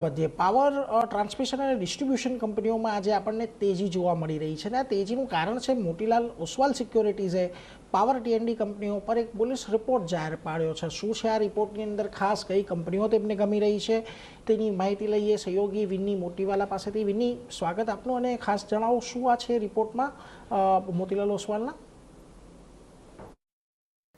વધીએ power transmission અને distribution કંપનીઓમાં આજે આપણને તેજી જોવા મળી રહી છે અને આ તેજીનું કારણ છે મોતીલાલ ઓસવાલ સિક્યોરિટીઝે પાવર ટીએનડી કંપનીઓ પર એક બુલિશ રિપોર્ટ જાહેર પાડ્યો છે। શું છે આ રિપોર્ટની અંદર ખાસ કઈ કંપનીઓ તેમને ગમી રહી છે તેની માહિતી લઈએ સહયોગી વિન્ની મોતીવાલા પાસેથી। વિન્ની, સ્વાગત આપનું અને ખાસ જણાવો શું આ છે રિપોર્ટમાં મોતીલાલ ઓસવાલના।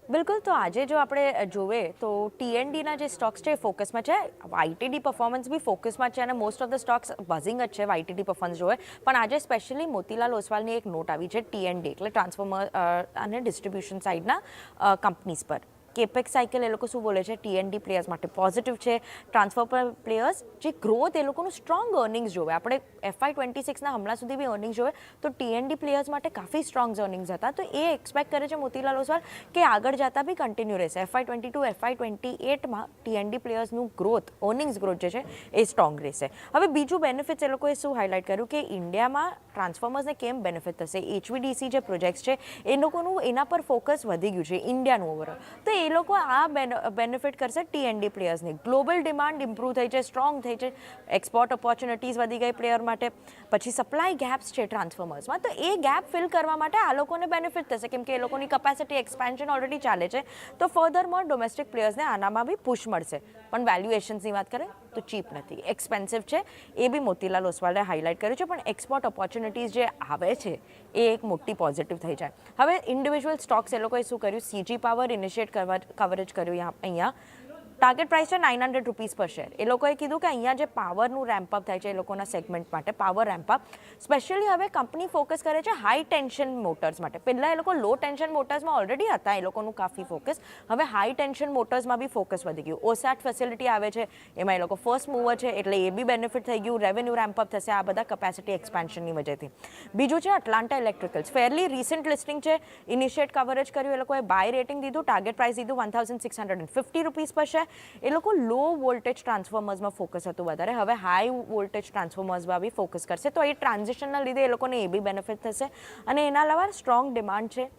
बिल्कुल, तो आज जो આપણે જોવે તો ટીએનડીના જે સ્ટોક્સ છે ફોકસમાં છે, વાયટીડી પરફોર્મન્સ બી ફોકસમાં છે અને most of the stocks buzzing જ છે વાયટીડી પરફોર્મન્સ જોવે। પણ આજે સ્પેશિયલી મોતીલાલ ઓસવાલની એક નોટ આવી છે ટીએનડી એટલે ટ્રાન્સફોર્મર અને ડિસ્ટ્રીબ્યુશન સાઇડના કંપનીઝ પર। કેપેક્સ સાયકલ એ લોકો શું બોલે છે ટીએનડી પ્લેયર્સ માટે પોઝિટિવ છે। ટ્રાન્સફોર્મર પ્લેયર્સ જે ગ્રોથ એ લોકોનું સ્ટ્રોંગ અર્નિંગ્સ જોવે, આપણે FY26ના હમણાં સુધી બી અર્નિંગ્સ જોવે તો ટીએનડી પ્લેયર્સ માટે કાફી સ્ટ્રોંગ અર્નિંગ્સ હતા, તો એ એક્સપેક્ટ કરે છે મોતીલાલ ઓસવાલ કે આગળ જતા બી કન્ટિન્યુ રહેશે। FY22 FY28માં ટીએનડી પ્લેયર્સનું ગ્રોથ અર્નિંગ્સ ગ્રોથ જે છે એ સ્ટ્રોંગ રહેશે। હવે બીજું બેનિફિટ્સ એ લોકોએ શું હાઇલાઇટ કર્યું કે ઇન્ડિયામાં ટ્રાન્સફોર્મર્સને કેમ બેનિફિટ થશે, HVDC જે પ્રોજેક્ટ્સ છે એ લોકોનું એના પર ફોકસ વધી ગયું છે ઇન્ડિયાનું ઓવરઓલ, તો એ લોકો આ બેનિફિટ કરશે ટીએનડી પ્લેયર્સને। ગ્લોબલ ડિમાન્ડ ઇમ્પ્રૂવ થઈ છે, સ્ટ્રોંગ થઈ છે, એક્સપોર્ટ ઓપોર્ચ્યુનિટીઝ વધી ગઈ પ્લેયર માટે, પછી સપ્લાય ગેપ્સ છે ટ્રાન્સફોર્મર્સમાં, તો એ ગેપ ફિલ કરવા માટે આ લોકોને બેનિફિટ થશે કેમ કે એ લોકોની કેપેસિટી એક્સપેન્શન ઓલરેડી ચાલે છે, તો ફર્ધરમોર ડોમેસ્ટિક પ્લેયર્સને આનામાં બી પુશ મળશે। પણ વેલ્યુએશન્સની વાત કરીએ તો ચીપ નથી, એક્સપેન્સિવ છે, એ બી મોતીલાલ ઓસવાલે હાઇલાઇટ કર્યું છે, પણ એક્સપોર્ટ ઓપોર્ચ્યુનિટીઝ જે આવે છે એ એક મોટી પોઝિટિવ થઈ જાય। હવે ઇન્ડિવિજ્યુઅલ સ્ટોક્સ એ લોકોએ શું કર્યું, સીજી પાવર ઇનિશિએટ કવરેજ કર્યું અહીંયા, ટાર્ગેટ પ્રાઇસ છે 900 રૂપીઝ પર શેર। એ લોકોએ કીધું કે અહીંયા જે પાવરનું રેમ્પઅપ થાય છે એ લોકોના સેગમેન્ટ માટે પાવર રેમ્પઅપ, સ્પેશિયલી હવે કંપની ફોકસ કરે છે હાઈ ટેન્શન મોટર્સ માટે। પહેલાં એ લોકો લો ટેન્શન મોટર્સમાં ઓલરેડી હતા એ લોકોનું કાફી ફોકસ, હવે હાઈ ટેન્શન મોટર્સમાં બી ફોકસ વધી ગયું। ઓસેટ ફેસિલિટી આવે છે એમાં એ લોકો ફર્સ્ટ મૂવર છે એટલે એ બી બેનિફિટ થઈ ગયું, રેવન્યુ રેમ્પઅપ થશે આ બધા કેપેસિટી એક્સપાન્શનની વજહથી। બીજું છે અટલાન્ટા ઇલેક્ટ્રિકલ્સ, ફેરલી રિસન્ટ લિસ્ટિંગ છે, ઇનિશિએટ કવરેજ કર્યું, એ લોકોએ બાય રેટિંગ દીધું, ટાર્ગેટ પ્રાઇસ દીધું 1650 રૂપીઝ પર શેર। એ લોકો લો વોલ્ટેજ ટ્રાન્સફોર્મર્સમાં ફોકસ હતું વધારે, હવે હાઈ વોલ્ટેજ ટ્રાન્સફોર્મર્સમાં બી ફોકસ કરશે, તો એ ટ્રાન્ઝિશનના લીધે એ લોકોને એ બી બેનિફિટ થશે। અને એના અલાવા સ્ટ્રોંગ ડિમાન્ડ છે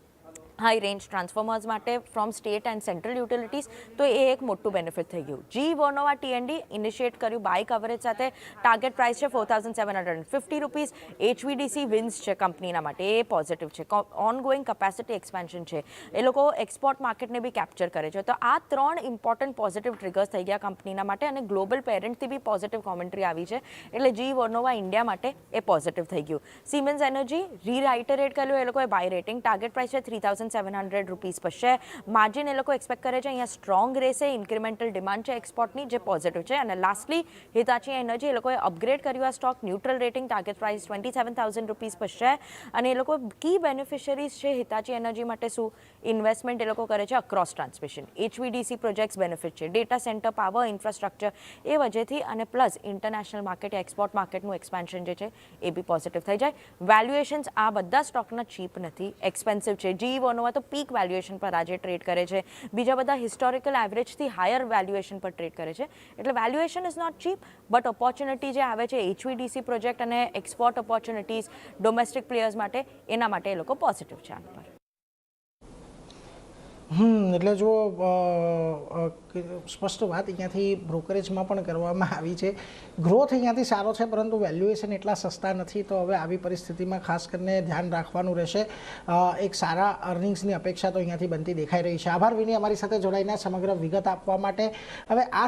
હાઈ રેન્જ ટ્રાન્સફોર્મર્સ માટે from state and central utilities, તો એ એક મોટું બેનિફિટ થઈ ગયું। જી વર્નોવા ટીએનડી ઇનિશિએટ કર્યું બાય કવરેજ સાથે, ટાર્ગેટ પ્રાઇસ છે 4750 રૂપીઝ। HVDC વિન્સ છે કંપનીના માટે, એ પોઝિટિવ છે, ઓનગોઈંગ કેપેસિટી એક્સપેન્શન છે, એ લોકો એક્સપોર્ટ માર્કેટને બી કેપ્ચર કરે છે, તો આ ત્રણ ઇમ્પોર્ટન્ટ પોઝિટિવ ટ્રિગર્સ થઈ ગયા કંપનીના માટે અને ગ્લોબલ પેરેન્ટથી બી પોઝિટિવ કોમેન્ટ્રી આવી છે એટલે જી વર્નોવા ઇન્ડિયા માટે એ પોઝિટિવ થઈ ગયું। સિમેન્સ એનર્જી રીરાઇટરેટ કર્યું, એ લોકોએ બાય રેટિંગ, ટાર્ગેટ પ્રાઇસ છે 3700 રૂપીઝ પર શેર। માર્જિન એ લોકો એક્સપેક્ટ કરે છે અહીંયા સ્ટ્રોંગ રહેશે, ઇન્ક્રીમેન્ટલ ડિમાન્ડ છે એક્સપોર્ટની જે પોઝિટિવ છે। અને લાસ્ટલી હિતાચી એનર્જી, એ લોકોએ અપગ્રેડ કર્યું આ stock, neutral rating, target price 27000 rupees પર શેર। અને એ લોકો કી બેનિફિશરીઝ છે હિતાચી એનર્જી માટે શું, ઇન્વેસ્ટમેન્ટ એ લોકો કરે છે across transmission, HVDC projects benefit છે, ડેટા સેન્ટર, પાવર ઇન્ફ્રાસ્ટ્રક્ચર એ વજહથી, અને પ્લસ ઇન્ટરનેશનલ માર્કેટ એક્સપોર્ટ માર્કેટનું એક્સપાન્શન જે છે એ બી પોઝિટિવ થઈ જાય। વેલ્યુએશન્સ આ બધા સ્ટોકના ચીપ નથી, એક્સપેન્સિવ છે। જી વર્નોવા તો પીક વેલ્યુએશન પર આજે ટ્રેડ કરે છે, બીજા બધા હિસ્ટોરિકલ એવરેજથી હાયર વેલ્યુએશન પર ટ્રેડ કરે છે, એટલે valuation is not cheap, but opportunity જે આવે છે HVDC પ્રોજેક્ટ અને એક્સપોર્ટ ઓપોર્ચ્યુનિટીઝ ડોમેસ્ટિક પ્લેયર્સ માટે, એના માટે એ લોકો પોઝિટિવ છે આના પર। એટલે જો સ્પષ્ટ વાત અહીંયાથી બ્રોકરેજમાં પણ કરવામાં આવી છે, ગ્રોથ અહીંયાથી સારો છે પરંતુ વેલ્યુએશન એટલા સસ્તા નથી, તો હવે આવી પરિસ્થિતિમાં ખાસ કરીને ધ્યાન રાખવાનું રહેશે। એક સારા અર્નિંગ્સની અપેક્ષા તો અહીંયાથી બનતી દેખાઈ રહી છે। આભાર વિની અમારી સાથે જોડાઈને સમગ્ર વિગત આપવા માટે। હવે આ